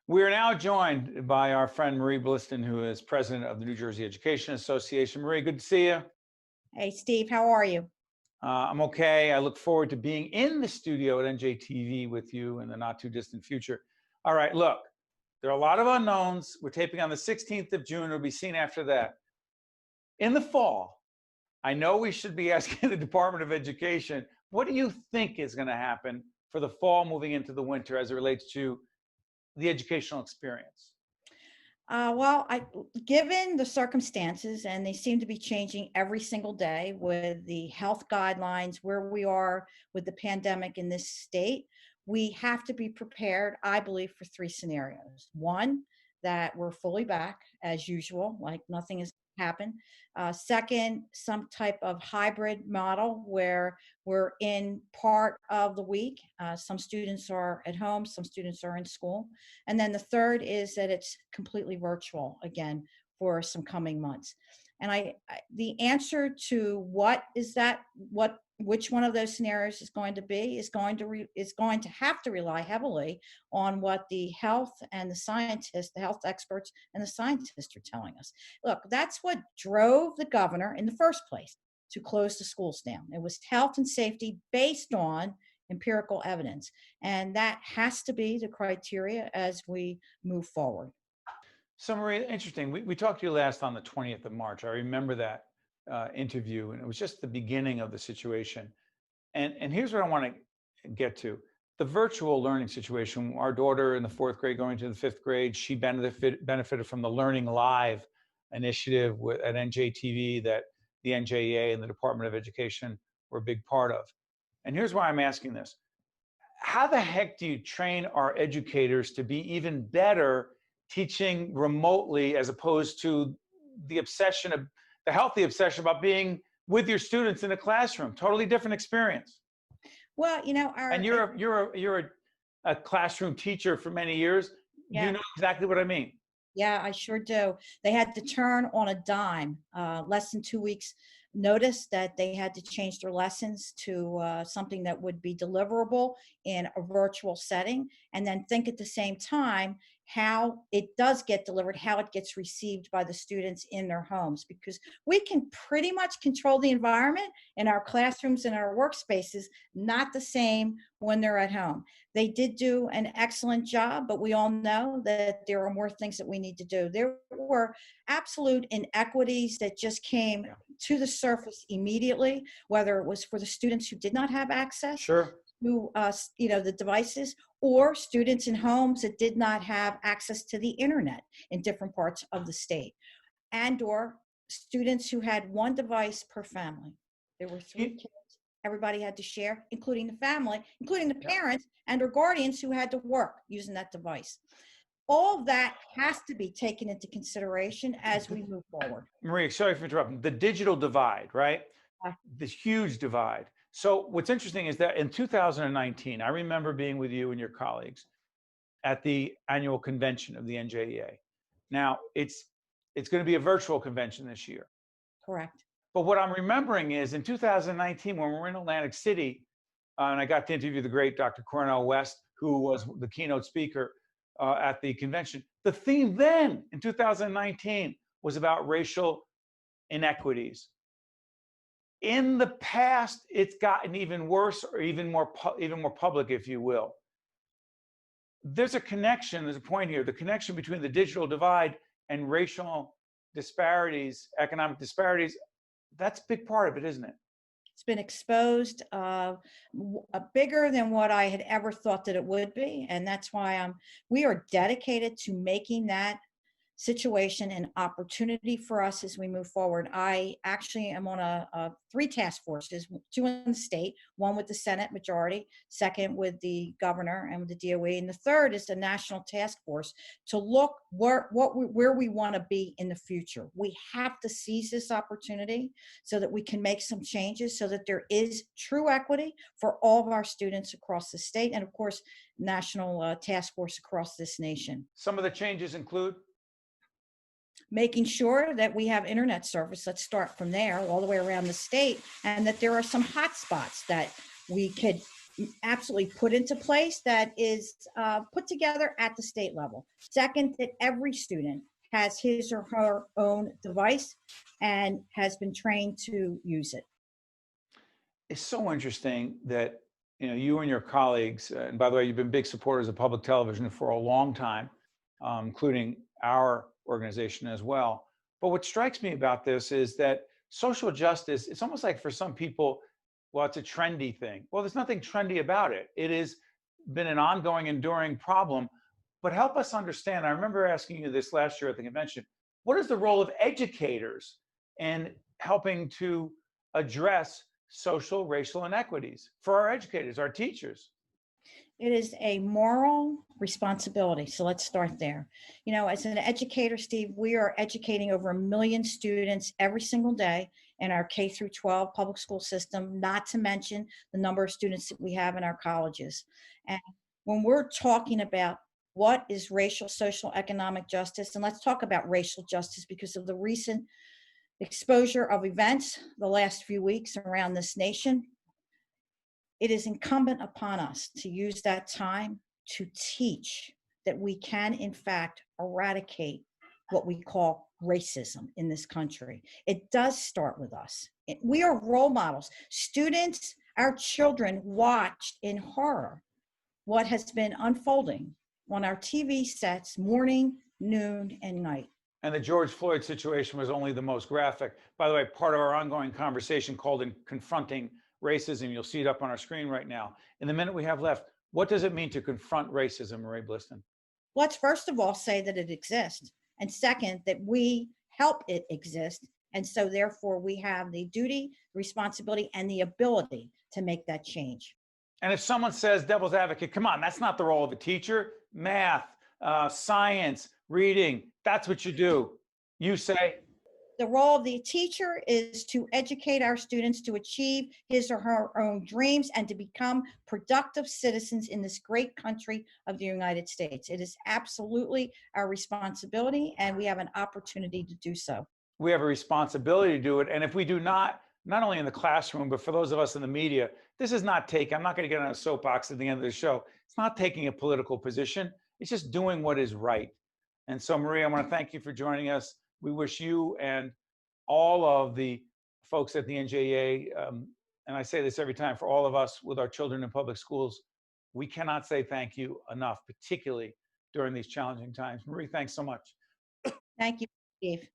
We are now joined by our friend Marie Blistan, who is president of the New Jersey Education Association. Marie, good to see you. Hey, Steve, how are you? I'm okay. I look forward to being in the studio at NJTV with you in the not too distant future. All right, look, there are a lot of unknowns. We're taping on the 16th of June. It'll be seen after that. In the fall, I know we should be asking the Department of Education, what do you think is going to happen for the fall moving into the winter as it relates to the educational experience? Given the circumstances, and they seem to be changing every single day with the health guidelines, where we are with the pandemic in this state, we have to be prepared, I believe, for three scenarios. One, that we're fully back as usual, like nothing has happened. Second, some type of hybrid model where we're in part of the week. Some students are at home, some students are in school. And then the third is that it's completely virtual again for some coming months. And the answer to which one of those scenarios is going to be is going to have to rely heavily on what the health and the scientists, the health experts and the scientists are telling us. Look, that's what drove the governor in the first place to close the schools down. It was health and safety based on empirical evidence. And that has to be the criteria as we move forward. So Marie, interesting. We talked to you last on the 20th of March. I remember that interview, and it was just the beginning of the situation. And here's what I want to get to. The virtual learning situation. Our daughter in the fourth grade going to the fifth grade, she benefited from the Learning Live initiative at NJTV that the NJEA and the Department of Education were a big part of. And here's why I'm asking this. How the heck do you train our educators to be even better teaching remotely as opposed to the healthy obsession about being with your students in the classroom? Totally different experience. Well, And you're a classroom teacher for many years. yeah. You know exactly what I mean. Yeah, I sure do. They had to turn on a dime, less than 2 weeks notice that they had to change their lessons to something that would be deliverable in a virtual setting. And then think at the same time how it does get delivered, how it gets received by the students in their homes, because we can pretty much control the environment in our classrooms and our workspaces, not the same when they're at home. They did do an excellent job, but we all know that there are more things that we need to do. There were absolute inequities that just came to the surface immediately, whether it was for the students who did not have access Sure. to the devices, or students in homes that did not have access to the internet in different parts of the state, and or students who had one device per family. There were three kids. Everybody had to share, including the family, including the parents and their guardians who had to work using that device. All of that has to be taken into consideration as we move forward. Marie, sorry for interrupting. The digital divide, right? This huge divide. So what's interesting is that in 2019, I remember being with you and your colleagues at the annual convention of the NJEA. Now, it's going to be a virtual convention this year. Correct. But what I'm remembering is in 2019, when we were in Atlantic City, and I got to interview the great Dr. Cornel West, who was the keynote speaker at the convention. The theme then in 2019 was about racial inequities. In the past, it's gotten even worse, or even more public, if you will. There's a connection, there's a point here, the connection between the digital divide and racial disparities, economic disparities. That's a big part of it, isn't it? It's been exposed bigger than what I had ever thought that it would be. And that's why we are dedicated to making that situation and opportunity for us as we move forward. I actually am on three task forces, two in the state, one with the Senate majority, second with the governor and with the DOE, and the third is the national task force to look where we want to be in the future. We have to seize this opportunity so that we can make some changes so that there is true equity for all of our students across the state, and of course, national task force across this nation. Some of the changes include making sure that we have internet service. Let's start from there all the way around the state, and that there are some hot spots that we could absolutely put into place, that is put together at the state level. Second, that every student has his or her own device and has been trained to use it. It's so interesting that you and your colleagues, and by the way, you've been big supporters of public television for a long time, including our organization as well. But what strikes me about this is that social justice, it's almost like for some people, well, it's a trendy thing. Well, there's nothing trendy about it. It has been an ongoing, enduring problem. But help us understand. I remember asking you this last year at the convention. What is the role of educators in helping to address social, racial inequities for our educators, our teachers? It is a moral responsibility. So let's start there. As an educator, Steve, we are educating over 1 million students every single day in our K through 12 public school system, not to mention the number of students that we have in our colleges. And when we're talking about what is racial, social, economic justice, and let's talk about racial justice because of the recent exposure of events the last few weeks around this nation, it is incumbent upon us to use that time to teach that we can, in fact, eradicate what we call racism in this country. It does start with us. We are role models. Students, our children, watched in horror what has been unfolding on our TV sets morning, noon, and night. And the George Floyd situation was only the most graphic. By the way, part of our ongoing conversation called in Confronting Racism. You'll see it up on our screen right now. In the minute we have left, what does it mean to confront racism, Marie Blistan? Let's first of all say that it exists. And second, that we help it exist. And so therefore we have the duty, responsibility, and the ability to make that change. And if someone says, devil's advocate, come on, that's not the role of a teacher. Math, science, reading, that's what you do. You say, the role of the teacher is to educate our students to achieve his or her own dreams and to become productive citizens in this great country of the United States. It is absolutely our responsibility, and we have an opportunity to do so. We have a responsibility to do it. And if we do not only in the classroom, but for those of us in the media, this is not I'm not going to get on a soapbox at the end of the show. It's not taking a political position. It's just doing what is right. And so, Marie, I want to thank you for joining us. We wish you and all of the folks at the NJEA, and I say this every time, for all of us with our children in public schools, we cannot say thank you enough, particularly during these challenging times. Marie, thanks so much. Thank you, Steve.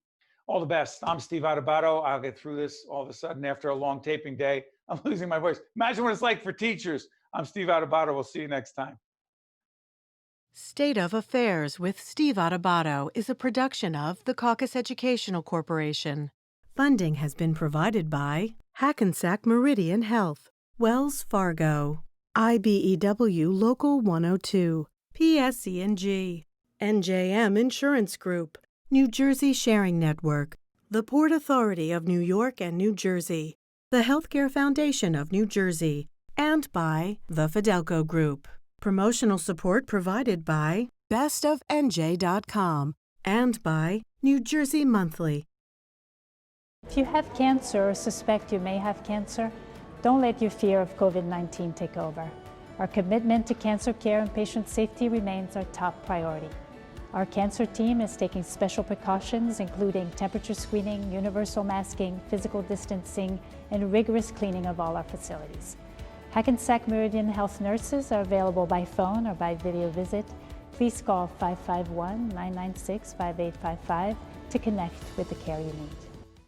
All the best. I'm Steve Adubato. I'll get through this all of a sudden after a long taping day. I'm losing my voice. Imagine what it's like for teachers. I'm Steve Adubato. We'll see you next time. State of Affairs with Steve Adubato is a production of the Caucus Educational Corporation. Funding has been provided by Hackensack Meridian Health, Wells Fargo, IBEW Local 102, PSE&G, NJM Insurance Group, New Jersey Sharing Network, the Port Authority of New York and New Jersey, the Healthcare Foundation of New Jersey, and by the Fidelco Group. Promotional support provided by bestofnj.com and by New Jersey Monthly. If you have cancer or suspect you may have cancer, don't let your fear of COVID-19 take over. Our commitment to cancer care and patient safety remains our top priority. Our cancer team is taking special precautions, including temperature screening, universal masking, physical distancing, and rigorous cleaning of all our facilities. Hackensack Meridian Health nurses are available by phone or by video visit. Please call 551-996-5855 to connect with the care you need.